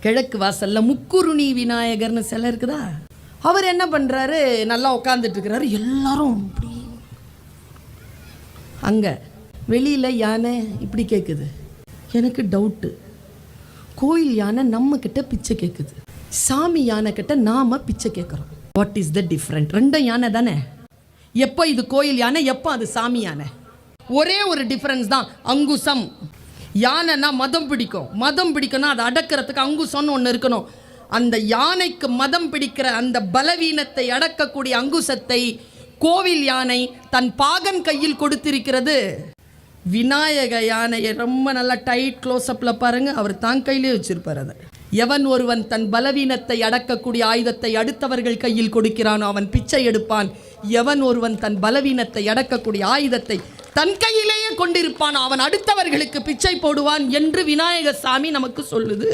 கிழக்கு வாசல்ல முக்குருணி விநாயகர்னு சிலை இருக்குதா, அவர் என்ன பண்றாரு, நல்லா உட்காந்துட்டு இருக்கிறாரு. எல்லாரும் இப்படி அங்க வெளியில யானை இப்படி கேட்குது. எனக்கு டவுட்டு, கோயில் யானை நம்ம கிட்ட பிச்சை கேட்குது, சாமி யானை கிட்ட நாம பிச்சை கேட்குறோம். What is the different? ரெண்டும் யானை தானே. எப்போ இது கோயில் யானை, எப்போ அது சாமி யானை? ஒரே ஒரு டிஃப்ரென்ஸ் தான், அங்குசம். யானைனா மதம் பிடிக்கும், மதம் பிடிக்கணும், அதை அடக்கிறதுக்கு அங்குசம்னு ஒன்று இருக்கணும். அந்த யானைக்கு மதம் பிடிக்கிற அந்த பலவீனத்தை அடக்கக்கூடிய அங்குசத்தை கோவில் யானை தன் பாகன் கையில் கொடுத்திருக்கிறது. விநாயக யானையை ரொம்ப நல்லா டைட் க்ளோஸ்அப்பில் பாருங்க, அவர் தான் கையிலே வச்சிருப்பார். அதை எவன் ஒருவன் தன் பலவீனத்தை அடக்கக்கூடிய ஆயுதத்தை அடுத்தவர்கள் கையில் கொடுக்கிறானோ அவன் பிச்சை எடுப்பான். எவன் ஒருவன் தன் பலவீனத்தை அடக்கக்கூடிய ஆயுதத்தை தன் கையிலேயே கொண்டிருப்பான் அவன் அடுத்தவர்களுக்கு பிச்சை போடுவான் என்று விநாயக சாமி நமக்கு சொல்லுது.